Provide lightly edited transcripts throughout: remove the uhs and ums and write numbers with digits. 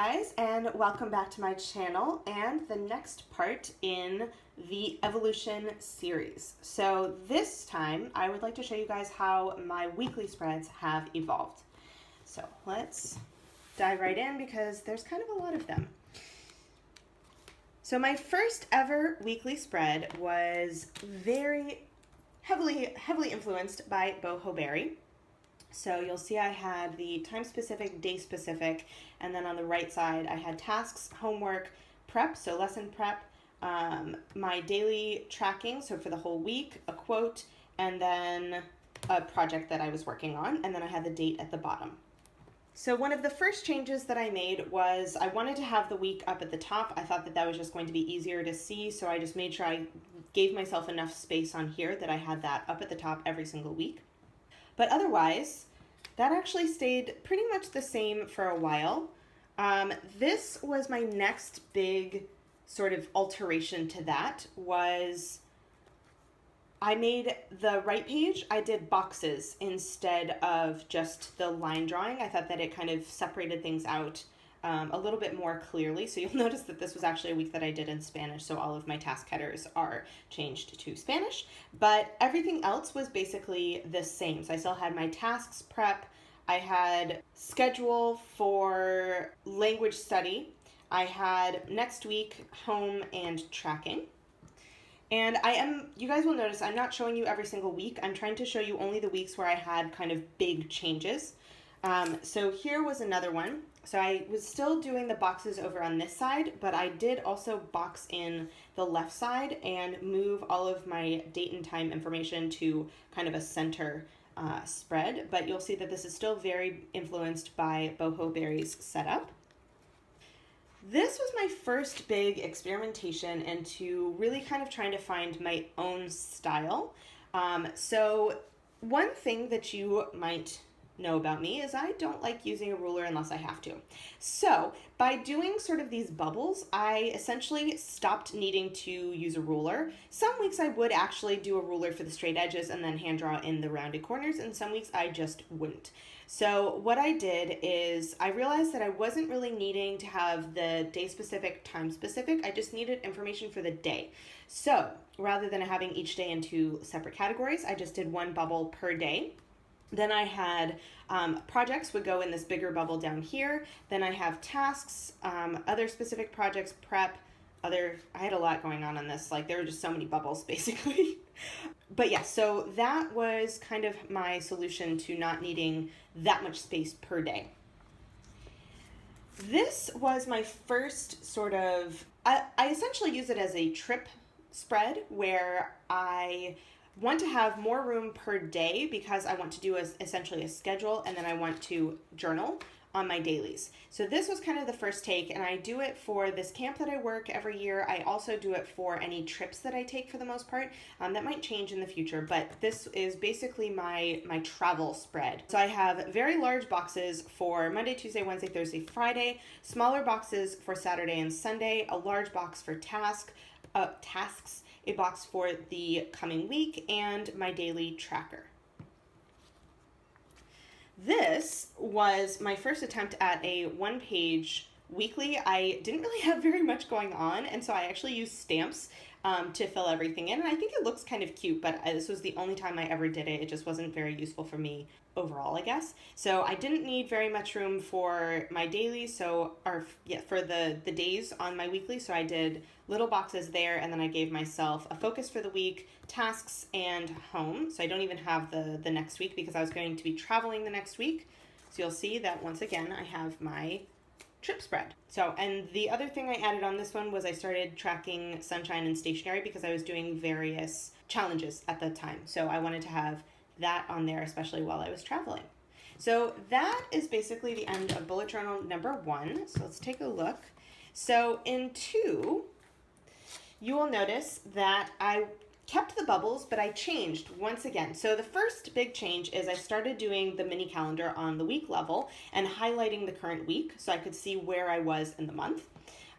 guys, and welcome back to my channel and the next part in the evolution series. So this time I would like to show you guys how my weekly spreads have evolved. So let's dive right in because there's kind of a lot of them. So my first ever weekly spread was very heavily influenced by Boho. So you'll see I had the time specific, day specific, and then on the right side I had tasks, homework, prep, so lesson prep, my daily tracking, so for the whole week, a quote, and then a project that I was working on, and then I had the date at the bottom. So one of the first changes that I made was I wanted to have the week up at the top. I thought that that was just going to be easier to see, so I just made sure I gave myself enough space on here that I had that up at the top every single week. But otherwise, that actually stayed pretty much the same for a while. This was my next big sort of alteration to that was I made the right page, I did boxes instead of just the line drawing. I thought that it kind of separated things out a little bit more clearly. So you'll notice that this was actually a week that I did in Spanish, so all of my task headers are changed to Spanish, but everything else was basically the same. So I still had my tasks prep, I had schedule for language study, I had next week home and tracking. And you guys will notice I'm not showing you every single week. I'm trying to show you only the weeks where I had kind of big changes. So here was another one. So I was still doing the boxes over on this side, but I did also box in the left side and move all of my date and time information to kind of a center spread. But you'll see that this is still very influenced by Boho Berry's setup. This was my first big experimentation into really kind of trying to find my own style. So one thing that you might know about me is I don't like using a ruler unless I have to. So by doing sort of these bubbles, I essentially stopped needing to use a ruler. Some weeks I would actually do a ruler for the straight edges and then hand draw in the rounded corners, and some weeks I just wouldn't. So what I did is I realized that I wasn't really needing to have the day specific, time specific. I just needed information for the day. So rather than having each day in two separate categories, I just did one bubble per day. Then I had projects would go in this bigger bubble down here. Then I have tasks, other specific projects, prep, I had a lot going on this. Like there were just so many bubbles basically. But yeah, so that was kind of my solution to not needing that much space per day. This was my first sort of, I essentially use it as a trip spread where I want to have more room per day because I want to do essentially a schedule, and then I want to journal on my dailies. So this was kind of the first take, and I do it for this camp that I work every year. I also do it for any trips that I take for the most part. That might change in the future, but this is basically my travel spread. So I have very large boxes for Monday, Tuesday, Wednesday, Thursday, Friday, smaller boxes for Saturday and Sunday, a large box for tasks, a box for the coming week, and my daily tracker. This was my first attempt at a one-page weekly. I didn't really have very much going on, and so I actually used stamps to fill everything in, and I think it looks kind of cute, but this was the only time I ever did it. It just wasn't very useful for me overall, I guess. So I didn't need very much room for my daily, for the days on my weekly, so I did little boxes there, and then I gave myself a focus for the week, tasks, and home. So I don't even have the next week because I was going to be traveling the next week. So you'll see that once again I have my trip spread. So, and the other thing I added on this one was I started tracking sunshine and stationery because I was doing various challenges at the time. So I wanted to have that on there, especially while I was traveling. So that is basically the end of bullet journal number 1. So let's take a look. So in 2, you will notice that I kept the bubbles, but I changed once again. So the first big change is I started doing the mini calendar on the week level and highlighting the current week so I could see where I was in the month.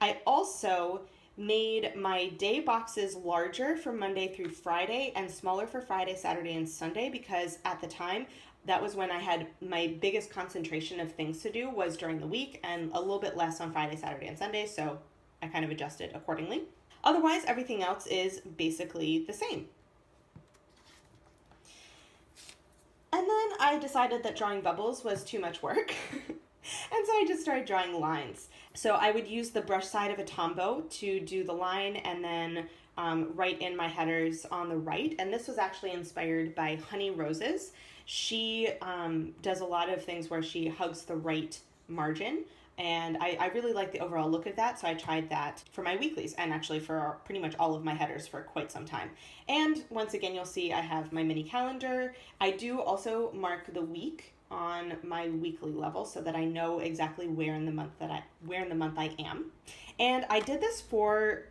I also made my day boxes larger for Monday through Friday and smaller for Friday, Saturday, and Sunday because at the time that was when I had my biggest concentration of things to do was during the week, and a little bit less on Friday, Saturday, and Sunday, so I kind of adjusted accordingly. Otherwise, everything else is basically the same. And then I decided that drawing bubbles was too much work. And so I just started drawing lines. So I would use the brush side of a Tombow to do the line, and then write in my headers on the right. And this was actually inspired by Rozes. She does a lot of things where she hugs the right margin. And I really like the overall look of that, so I tried that for my weeklies and actually for pretty much all of my headers for quite some time. And once again, you'll see I have my mini calendar. I do also mark the week on my weekly level so that I know exactly where in the month I am. And I did this for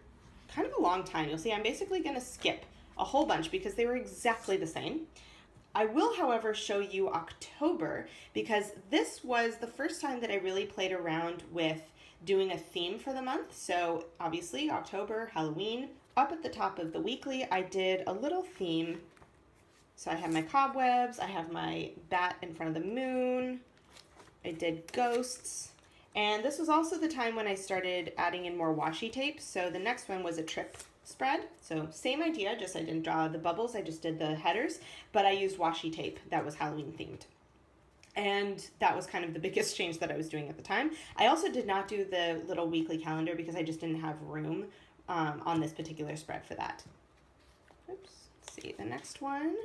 kind of a long time. You'll see I'm basically going to skip a whole bunch because they were exactly the same. I will, however, show you October because this was the first time that I really played around with doing a theme for the month. So obviously October, Halloween. Up at the top of the weekly, I did a little theme. So I have my cobwebs, I have my bat in front of the moon, I did ghosts, and this was also the time when I started adding in more washi tape. So the next one was a trip spread. So same idea, just I didn't draw the bubbles, I just did the headers, but I used washi tape that was Halloween themed. And that was kind of the biggest change that I was doing at the time. I also did not do the little weekly calendar because I just didn't have room on this particular spread for that. Oops, let's see, the next one.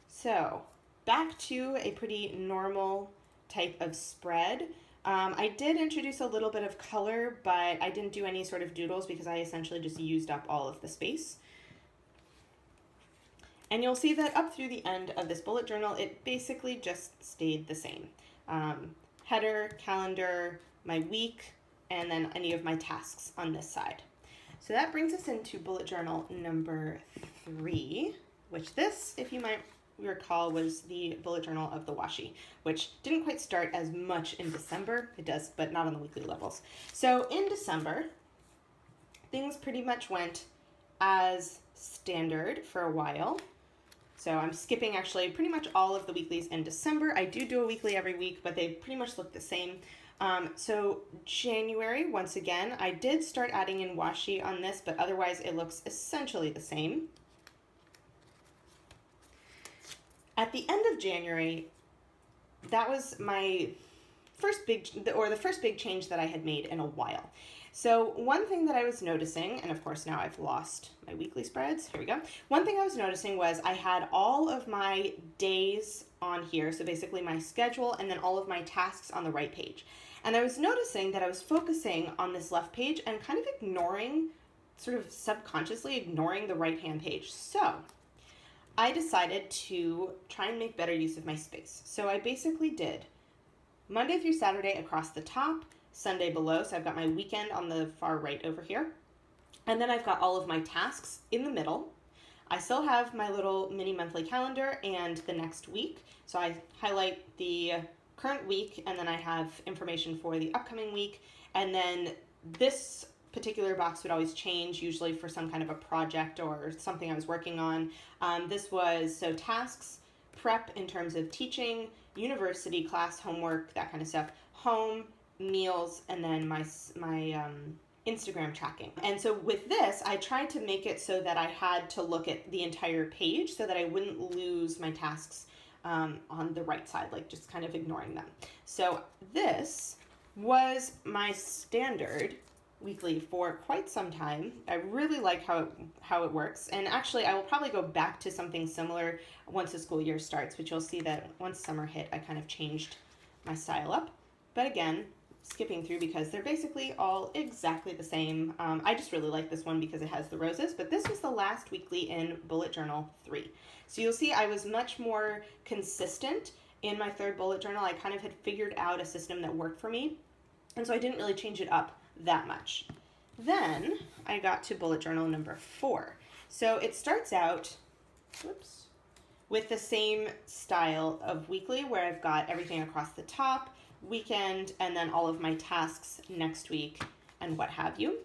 So back to a pretty normal type of spread. I did introduce a little bit of color, but I didn't do any sort of doodles because I essentially just used up all of the space. And you'll see that up through the end of this bullet journal, it basically just stayed the same. Header, calendar, my week, and then any of my tasks on this side. So that brings us into bullet journal number 3, which this, if you might recall, was the bullet journal of the washi, which didn't quite start as much in December. It does, but not on the weekly levels. So in December, things pretty much went as standard for a while. So I'm skipping actually pretty much all of the weeklies in December. I do a weekly every week, but they pretty much look the same. So January, once again, I did start adding in washi on this, but otherwise it looks essentially the same. At the end of January, that was my first big change that I had made in a while. So one thing that I was noticing, and of course now I've lost my weekly spreads, here we go. One thing I was noticing was I had all of my days on here, so basically my schedule and then all of my tasks on the right page. And I was noticing that I was focusing on this left page and kind of ignoring, sort of subconsciously ignoring the right-hand page. So I decided to try and make better use of my space. So I basically did Monday through Saturday across the top, Sunday below, so I've got my weekend on the far right over here. And then I've got all of my tasks in the middle. I still have my little mini monthly calendar and the next week. So I highlight the current week and then I have information for the upcoming week. And then this particular box would always change, usually for some kind of a project or something I was working on. This was so tasks, prep in terms of teaching, university, class, homework, that kind of stuff, home, meals, and then my Instagram tracking. And so with this, I tried to make it so that I had to look at the entire page so that I wouldn't lose my tasks on the right side, like just kind of ignoring them. So this was my standard weekly for quite some time. I really like how it works, and actually I will probably go back to something similar once the school year starts, but you'll see that once summer hit I kind of changed my style up. But again, skipping through because they're basically all exactly the same. I just really like this one because it has the roses, but this was the last weekly in bullet journal 3. So you'll see I was much more consistent in my third bullet journal. I kind of had figured out a system that worked for me, and so I didn't really change it up that much. Then I got to bullet journal number 4. So it starts out, with the same style of weekly where I've got everything across the top, weekend, and then all of my tasks next week and what have you.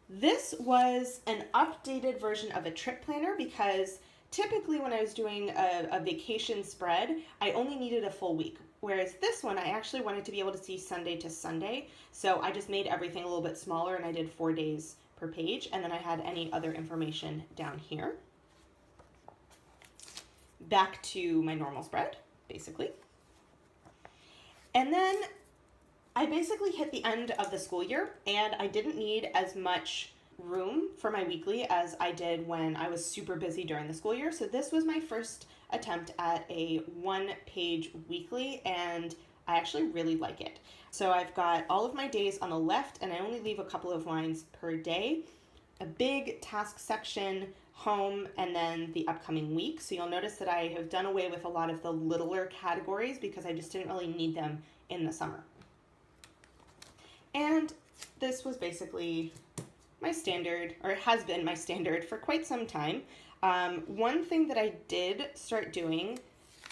This was an updated version of a trip planner because typically when I was doing a vacation spread, I only needed a full week. Whereas this one, I actually wanted to be able to see Sunday to Sunday. So I just made everything a little bit smaller and I did 4 days per page. And then I had any other information down here. Back to my normal spread, basically. And then I basically hit the end of the school year and I didn't need as much room for my weekly as I did when I was super busy during the school year. So this was my first attempt at a 1-page weekly and I actually really like it. So I've got all of my days on the left and I only leave a couple of lines per day, a big task section, home, and then the upcoming week. So you'll notice that I have done away with a lot of the littler categories because I just didn't really need them in the summer. And this was basically my standard, or it has been my standard for quite some time. One thing that I did start doing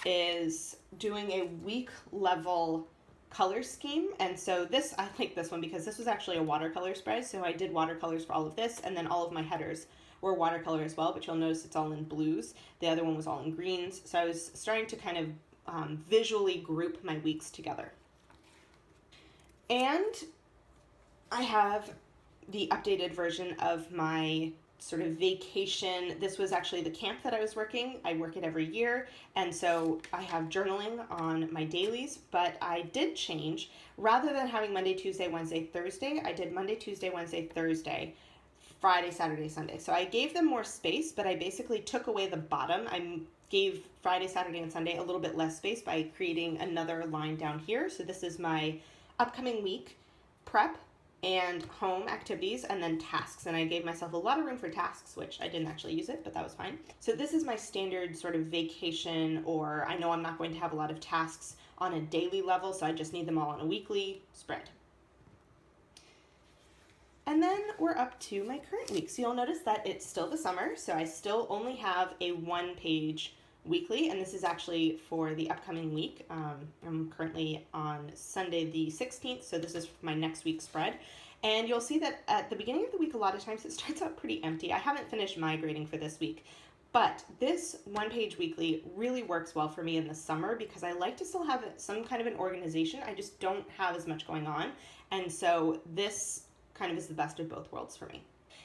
is doing a week level color scheme. And so this, I like this one because this was actually a watercolor spread. So I did watercolors for all of this, and then all of my headers were watercolor as well, but you'll notice it's all in blues. The other one was all in greens. So I was starting to kind of visually group my weeks together. And I have the updated version of my sort of vacation. This was actually the camp that I was working. I work it every year. And so I have journaling on my dailies, but I did change. Rather than having Monday, Tuesday, Wednesday, Thursday, I did Monday, Tuesday, Wednesday, Thursday, Friday, Saturday, Sunday. So I gave them more space, but I basically took away the bottom. I gave Friday, Saturday, and Sunday a little bit less space by creating another line down here. So this is my upcoming week prep and home activities and then tasks. And I gave myself a lot of room for tasks, which I didn't actually use it, but that was fine. So this is my standard sort of vacation, or I know I'm not going to have a lot of tasks on a daily level, so I just need them all on a weekly spread. And then we're up to my current week. So you'll notice that it's still the summer, so I still only have a 1-page weekly, and this is actually for the upcoming week. I'm currently on Sunday the 16th, so this is my next week's spread. And you'll see that at the beginning of the week, a lot of times it starts out pretty empty. I haven't finished my grading for this week, but this 1-page weekly really works well for me in the summer because I like to still have some kind of an organization. I just don't have as much going on, and so this kind of is the best of both worlds for me.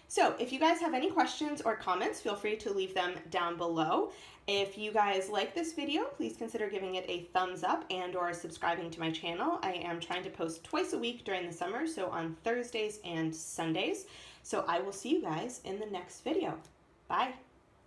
So if you guys have any questions or comments, feel free to leave them down below. If you guys like this video, please consider giving it a thumbs up and or subscribing to my channel. I am trying to post twice a week during the summer, so on Thursdays and Sundays. So I will see you guys in the next video. Bye.